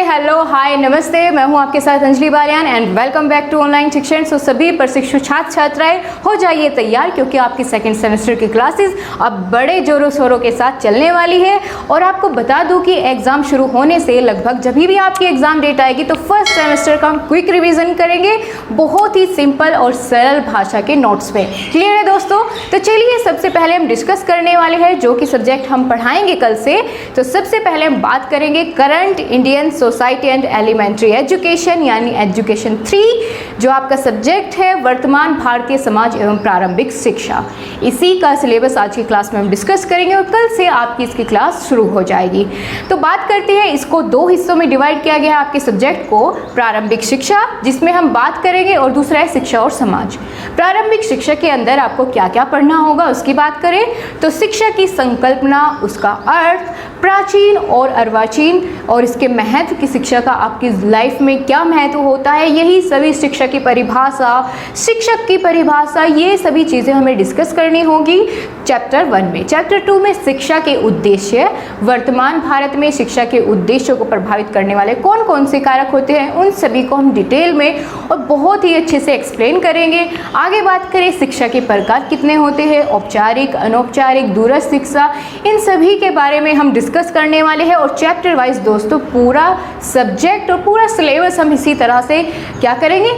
Hello hi नमस्ते, मैं हूं आपके साथ Anjali Baliyan and welcome back to online शिक्षण। सो सभी प्रशिक्षु छात्र छात्राएं हो जाइए तैयार, क्योंकि आपकी सेकंड सेमेस्टर की क्लासेस अब बड़े जोरों शोरों के साथ चलने वाली है। और आपको बता दूं कि एग्ज़ाम शुरू होने से लगभग जब भी आपकी एग्ज़ाम डेट आएगी तो फर्स्ट सेमेस्टर का हम क्विक रिविज़न करेंगे, बहुत ही सिंपल और सरल भाषा के नोट्स पे। क्लियर है दोस्तों? तो चलिए सबसे पहले हम डिस्कस करने वाले हैं जो कि सब्जेक्ट हम पढ़ाएंगे कल से। तो सबसे पहले हम बात करेंगे current Indian society and elementary education यानी एजुकेशन 3, जो आपका सब्जेक्ट है वर्तमान भारतीय समाज एवं प्रारंभिक शिक्षा। इसी का सिलेबस आज की क्लास में हम डिस्कस करेंगे और कल से आपकी इसकी क्लास शुरू हो जाएगी। तो बात करते हैं, इसको दो हिस्सों में डिवाइड किया गया है आपके सब्जेक्ट को। प्रारंभिक शिक्षा जिसमें हम बात करेंगे और दूसरा है शिक्षा और समाज। प्रारंभिक शिक्षा के अंदर आपको क्या क्या पढ़ना होगा उसकी बात करें तो शिक्षा की संकल्पना, उसका अर्थ, प्राचीन और अर्वाचीन और इसके महत्व की शिक्षा का आपकी लाइफ में क्या महत्व होता है, यही सभी शिक्षा की परिभाषा, शिक्षक की परिभाषा, ये सभी चीज़ें हमें डिस्कस करनी होगी चैप्टर 1 में। चैप्टर 2 में शिक्षा के उद्देश्य, वर्तमान भारत में शिक्षा के उद्देश्यों को प्रभावित करने वाले कौन कौन से कारक होते हैं, उन सभी को हम डिटेल में और बहुत ही अच्छे से एक्सप्लेन करेंगे। आगे बात करें शिक्षा के प्रकार कितने होते हैं, औपचारिक, अनौपचारिक, दूरस्थ शिक्षा, इन सभी के बारे में हम डिस्कस करने वाले हैं। और चैप्टर वाइज दोस्तों पूरा सब्जेक्ट और पूरा सिलेबस हम इसी तरह से क्या करेंगे,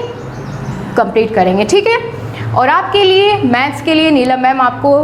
कंप्लीट करेंगे। ठीक है। और आपके लिए मैथ्स के लिए नीलम मैम आपको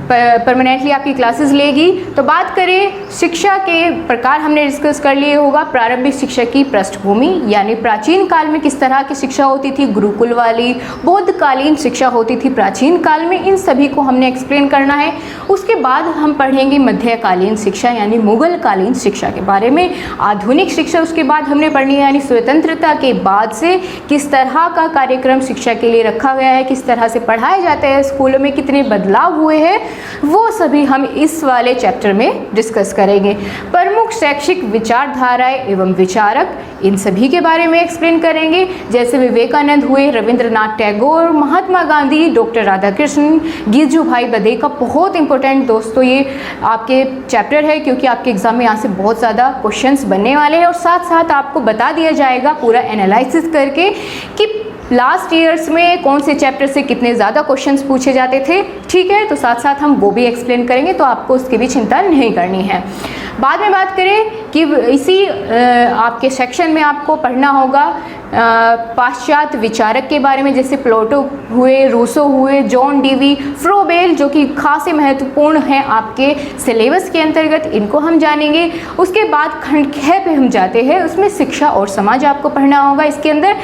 परमानेंटली आपकी क्लासेस लेगी। तो बात करें शिक्षा के प्रकार हमने डिस्कस कर लिए होगा। प्रारंभिक शिक्षा की पृष्ठभूमि यानी प्राचीन काल में किस तरह की शिक्षा होती थी, गुरुकुल वाली, बौद्धकालीन शिक्षा होती थी प्राचीन काल में, इन सभी को हमने एक्सप्लेन करना है। उसके बाद हम पढ़ेंगे मध्यकालीन शिक्षा यानी मुगल कालीन शिक्षा के बारे में। आधुनिक शिक्षा उसके बाद हमने पढ़नी है, यानी स्वतंत्रता के बाद से किस तरह का कार्यक्रम शिक्षा के लिए रखा गया है, किस तरह से पढ़ाया जाता है, स्कूलों में कितने बदलाव हुए हैं, वो सभी हम इस वाले चैप्टर में डिस्कस करेंगे। प्रमुख शैक्षिक विचारधाराएं एवं विचारक, इन सभी के बारे में एक्सप्लेन करेंगे, जैसे विवेकानंद हुए, रविंद्रनाथ टैगोर, महात्मा गांधी, डॉक्टर राधाकृष्णन, गिरजू भाई बधेका। बहुत इंपॉर्टेंट दोस्तों ये आपके चैप्टर है, क्योंकि आपके एग्जाम में यहाँ से बहुत ज़्यादा क्वेश्चंस बनने वाले हैं। और साथ साथ आपको बता दिया जाएगा पूरा एनालिसिस करके कि लास्ट ईयर्स में कौन से चैप्टर से कितने ज़्यादा क्वेश्चंस पूछे जाते थे। ठीक है, तो साथ साथ हम वो भी एक्सप्लेन करेंगे, तो आपको उसकी भी चिंता नहीं करनी है। बाद में बात करें कि इसी आपके सेक्शन में आपको पढ़ना होगा पाश्चात्य विचारक के बारे में, जैसे प्लेटो हुए, रूसो हुए, जॉन डीवी, फ्रोबेल, जो कि खासे महत्वपूर्ण हैं आपके सिलेबस के अंतर्गत, इनको हम जानेंगे। उसके बाद खंड 6 पे हम जाते हैं, उसमें शिक्षा और समाज आपको पढ़ना होगा। इसके अंदर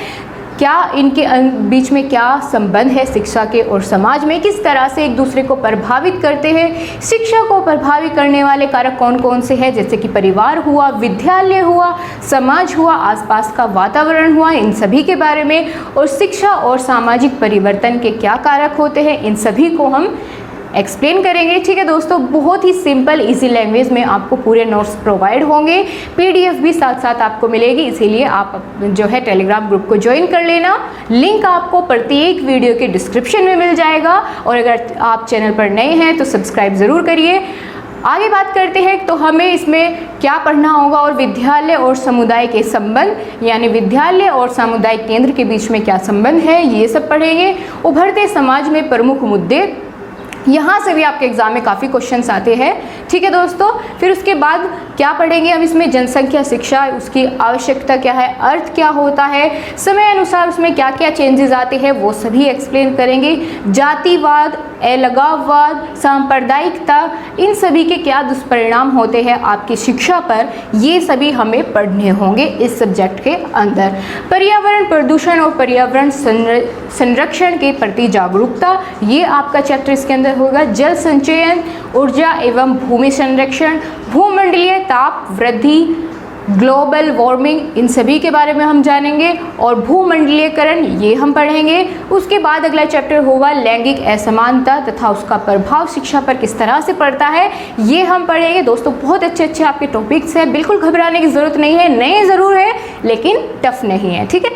क्या इनके बीच में क्या संबंध है शिक्षा के और समाज में, किस तरह से एक दूसरे को प्रभावित करते हैं, शिक्षा को प्रभावित करने वाले कारक कौन कौन से हैं, जैसे कि परिवार हुआ, विद्यालय हुआ, समाज हुआ, आसपास का वातावरण हुआ, इन सभी के बारे में। और शिक्षा और सामाजिक परिवर्तन के क्या कारक होते हैं, इन सभी को हम एक्सप्लेन करेंगे। ठीक है दोस्तों, बहुत ही सिंपल इजी लैंग्वेज में आपको पूरे नोट्स प्रोवाइड होंगे, पीडीएफ भी साथ साथ आपको मिलेगी, इसीलिए आप जो है टेलीग्राम ग्रुप को ज्वाइन कर लेना। लिंक आपको प्रत्येक वीडियो के डिस्क्रिप्शन में मिल जाएगा। और अगर आप चैनल पर नए हैं तो सब्सक्राइब ज़रूर करिए। आगे बात करते हैं तो हमें इसमें क्या पढ़ना होगा, और विद्यालय और समुदाय के संबंध यानी विद्यालय और सामुदायिक केंद्र के बीच में क्या संबंध है, ये सब पढ़ेंगे। उभरते समाज में प्रमुख मुद्दे, यहाँ से भी आपके एग्जाम में काफ़ी क्वेश्चंस आते हैं। ठीक है दोस्तों, फिर उसके बाद क्या पढ़ेंगे हम इसमें, जनसंख्या शिक्षा, उसकी आवश्यकता क्या है, अर्थ क्या होता है, समय अनुसार उसमें क्या क्या चेंजेस आते हैं, वो सभी एक्सप्लेन करेंगे। जातिवाद, अलगाववाद, सांप्रदायिकता, इन सभी के क्या दुष्परिणाम होते हैं आपकी शिक्षा पर, ये सभी हमें पढ़ने होंगे इस सब्जेक्ट के अंदर। पर्यावरण प्रदूषण और पर्यावरण संरक्षण के प्रति जागरूकता, ये आपका चैप्टर इसके अंदर होगा। जल संचयन, ऊर्जा एवं भूमि संरक्षण, भूमंडलीय ताप वृद्धि, ग्लोबल वार्मिंग, इन सभी के बारे में हम जानेंगे। और भूमंडलीयकरण, ये हम पढ़ेंगे। उसके बाद अगला चैप्टर होगा लैंगिक असमानता तथा उसका प्रभाव शिक्षा पर किस तरह से पड़ता है, ये हम पढ़ेंगे। दोस्तों बहुत अच्छे अच्छे आपके टॉपिक्स हैं, बिल्कुल घबराने की ज़रूरत नहीं है, नए ज़रूर है लेकिन टफ नहीं है। ठीक है,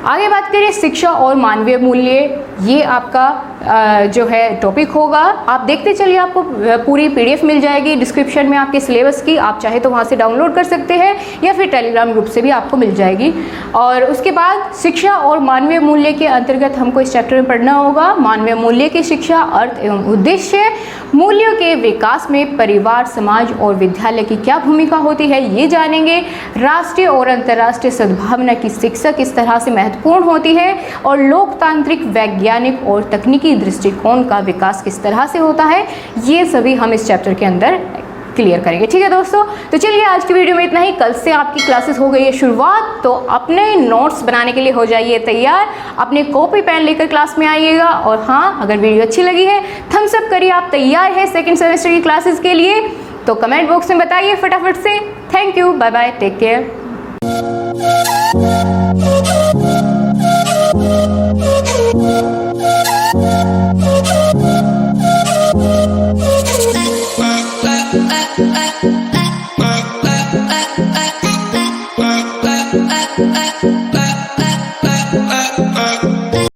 आगे बात करें शिक्षा और मानवीय मूल्य, ये आपका जो है टॉपिक होगा। आप देखते चलिए, आपको पूरी PDF मिल जाएगी डिस्क्रिप्शन में आपके सिलेबस की, आप चाहे तो वहाँ से डाउनलोड कर सकते हैं या फिर टेलीग्राम ग्रुप से भी आपको मिल जाएगी। और उसके बाद शिक्षा और मानवीय मूल्य के अंतर्गत हमको इस चैप्टर में पढ़ना होगा मानवीय मूल्य की शिक्षा, अर्थ एवं उद्देश्य, मूल्यों के विकास में परिवार, समाज और विद्यालय की क्या भूमिका होती है ये जानेंगे। राष्ट्रीय और अंतर्राष्ट्रीय सद्भावना की शिक्षा किस तरह से महत्वपूर्ण होती है और लोकतांत्रिक, वैज्ञानिक और तकनीकी दृष्टिकोण का विकास किस तरह से होता है, ये सभी हम इस चैप्टर के अंदर क्लियर करेंगे। ठीक है दोस्तों, तो चलिए आज की वीडियो में इतना ही। कल से आपकी क्लासेस हो गई है शुरुआत, तो अपने नोट्स बनाने के लिए हो जाइए तैयार, अपने कॉपी पेन लेकर क्लास में आइएगा। और हाँ, अगर वीडियो अच्छी लगी है थम्स अप करिए, आप तैयार है सेकेंड सेमेस्टर की क्लासेस के लिए, तो कमेंट बॉक्स में बताइए फटाफट से। Thank you, bye bye, take care.